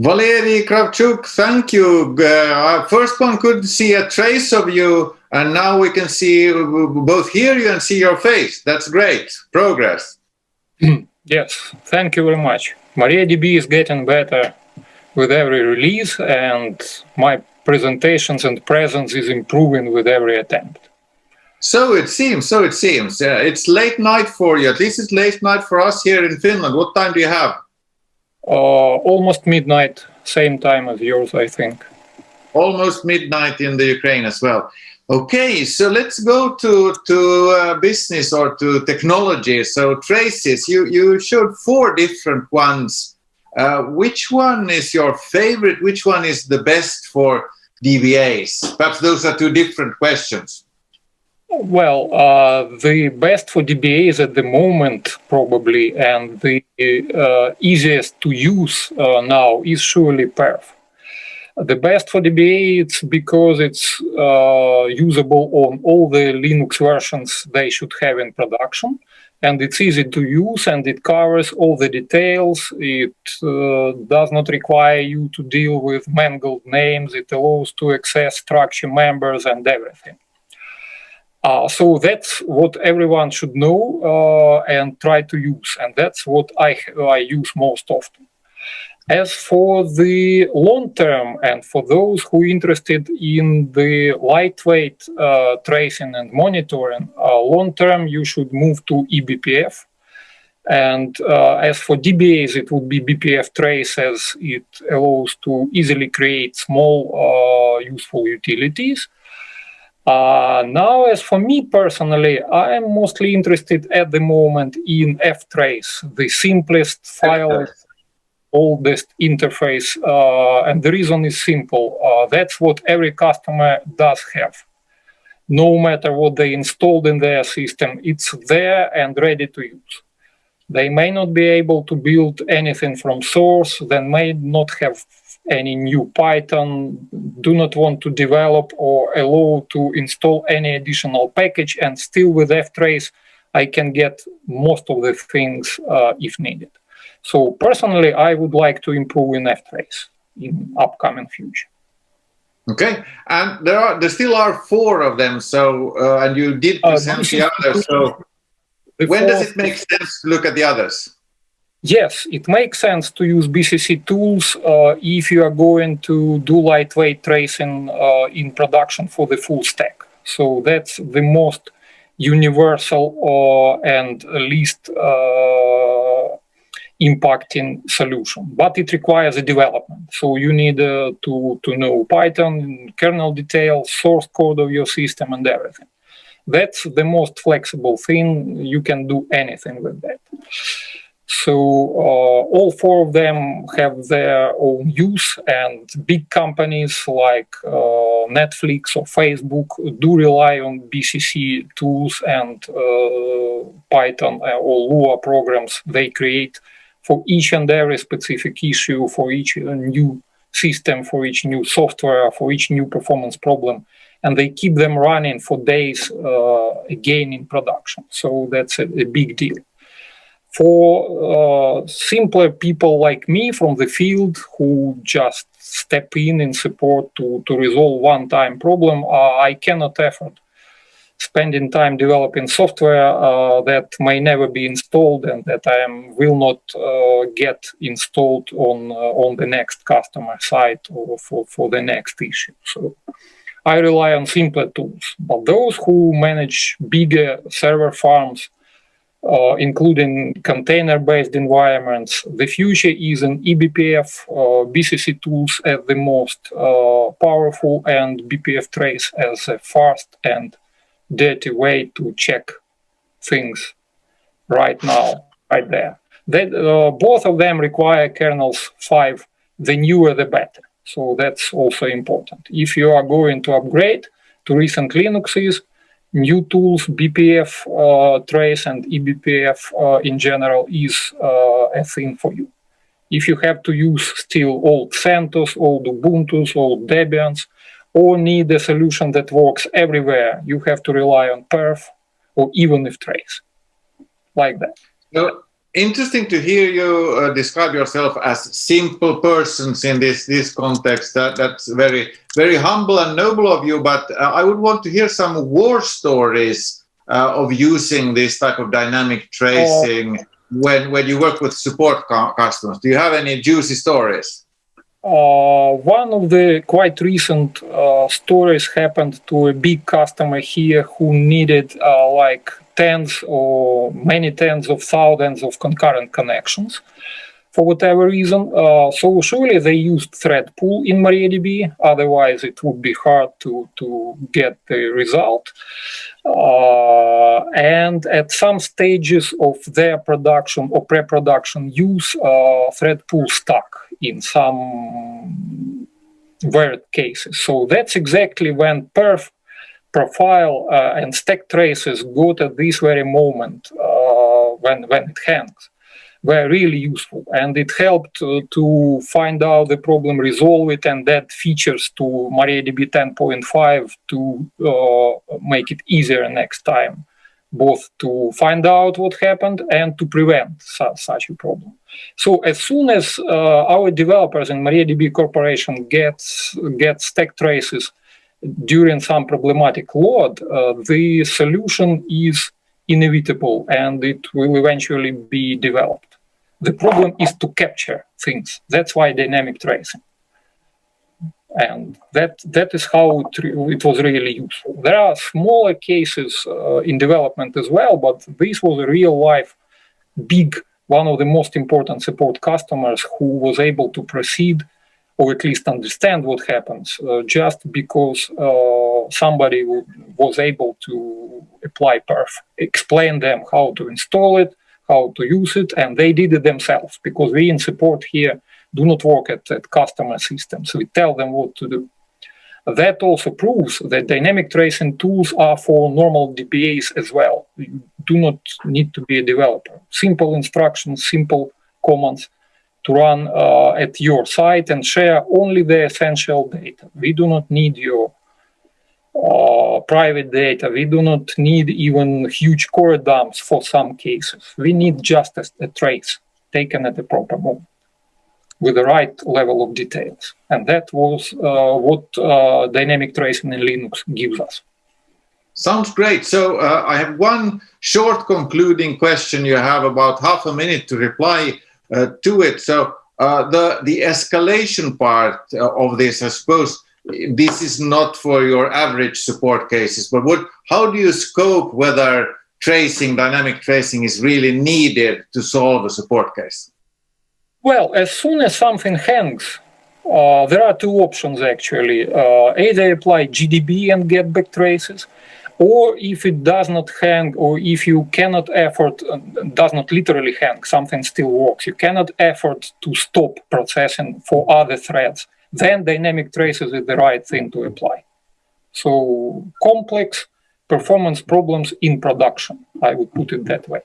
Valerii, Kravchuk, thank you. First one could see a trace of you, and now we can see, both hear you and see your face. That's great. Progress. Yes, thank you very much. MariaDB is getting better with every release, and my presentations and presence is improving with every attempt. So it seems. It's late night for you. At least it's late night for us here in Finland. What time do you have? Almost midnight, same time as yours, I think. Almost midnight in the Ukraine as well. Okay, so let's go to business or to technology. So traces, you showed 4 different ones. Which one is your favorite? Which one is the best for DBAs? Perhaps those are 2 different questions. Well, the best for DBAs at the moment, probably, and the easiest to use now is surely perf. The best for DBA, it's because it's usable on all the Linux versions they should have in production, and it's easy to use, and it covers all the details. It does not require you to deal with mangled names. It allows to access structure members and everything. So that's what everyone should know and try to use, and that's what I use most often. As for the long term, and for those who are interested in the lightweight tracing and monitoring, long term you should move to eBPF. And as for DBAs, it would be BPF trace, as it allows to easily create small useful utilities. Now, as for me personally, I am mostly interested at the moment in ftrace, the simplest file, oldest interface, and the reason is simple. That's what every customer does have. No matter what they installed in their system, it's there and ready to use. They may not be able to build anything from source, they may not have any new Python, do not want to develop or allow to install any additional package, and still with ftrace, I can get most of the things if needed. So personally, I would like to improve in ftrace in upcoming future. Okay, and there still are 4 of them. So and you did present the others. So when does it make sense to look at the others? Yes, it makes sense to use BCC tools if you are going to do lightweight tracing in production for the full stack. So that's the most universal and least impacting solution, but it requires a development. So you need to know Python, kernel details, source code of your system, and everything. That's the most flexible thing. You can do anything with that. So all 4 of them have their own use, and big companies like Netflix or Facebook do rely on BCC tools and Python or Lua programs they create for each and every specific issue, for each new system, for each new software, for each new performance problem. And they keep them running for days again in production. So that's a big deal. For simpler people like me from the field who just step in support to resolve one-time problem, I cannot afford spending time developing software that may never be installed and that I will not get installed on the next customer site or for the next issue. So I rely on simpler tools. But those who manage bigger server farms, including container-based environments, the future is in eBPF, BCC tools as the most powerful, and BPF trace as a fast and dirty way to check things right now, right there. Both of them require kernels 5, the newer the better. So that's also important. If you are going to upgrade to recent Linuxes, new tools, BPF trace and eBPF in general is a thing for you. If you have to use still old CentOS, old Ubuntu's, old Debians, or need a solution that works everywhere, you have to rely on perf or even if trace, like that. interesting to hear you describe yourself as simple persons in this context. That's very, very humble and noble of you. But I would want to hear some war stories of using this type of dynamic tracing when you work with support customers. Do you have any juicy stories? One of the quite recent stories happened to a big customer here who needed like tens or many tens of thousands of concurrent connections for whatever reason. So surely they used thread pool in MariaDB, otherwise it would be hard to get the result. And at some stages of their production or pre-production use, thread pool stuck in some weird cases. So that's exactly when perf, profile, and stack traces got at this very moment when it hangs, were really useful, and it helped to find out the problem, resolve it, and add features to MariaDB 10.5 to make it easier next time, both to find out what happened and to prevent such a problem. So as soon as our developers in MariaDB Corporation get stack traces during some problematic load, the solution is inevitable and it will eventually be developed. The problem is to capture things. That's why dynamic tracing. And that is how it was really useful. There are smaller cases in development as well, but this was a real life, big, one of the most important support customers who was able to proceed or at least understand what happens just because somebody was able to apply perf, explain them how to install it, how to use it, and they did it themselves because we in support here do not work at customer systems. We tell them what to do. That also proves that dynamic tracing tools are for normal DBAs as well. You do not need to be a developer. Simple instructions, simple commands to run at your site and share only the essential data. We do not need your private data. We do not need even huge core dumps for some cases. We need just a trace taken at the proper moment with the right level of details. And that was what dynamic tracing in Linux gives us. Sounds great. So I have one short concluding question. You have about half a minute to reply to it. So the escalation part of this, I suppose, this is not for your average support cases, but how do you scope whether dynamic tracing is really needed to solve a support case? Well, as soon as something hangs, there are two options actually. Either apply GDB and get back traces, or if it does not hang, or if you cannot afford, does not literally hang, something still works, you cannot afford to stop processing for other threads, then dynamic traces is the right thing to apply. So complex performance problems in production, I would put it that way.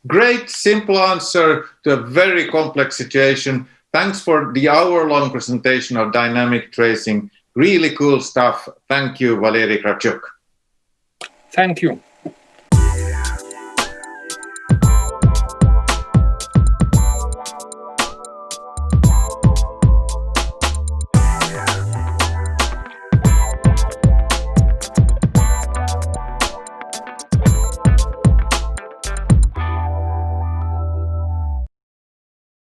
Great, simple answer to a very complex situation. Thanks for the hour-long presentation of dynamic tracing. Really cool stuff. Thank you, Valerii Kravchuk. Thank you.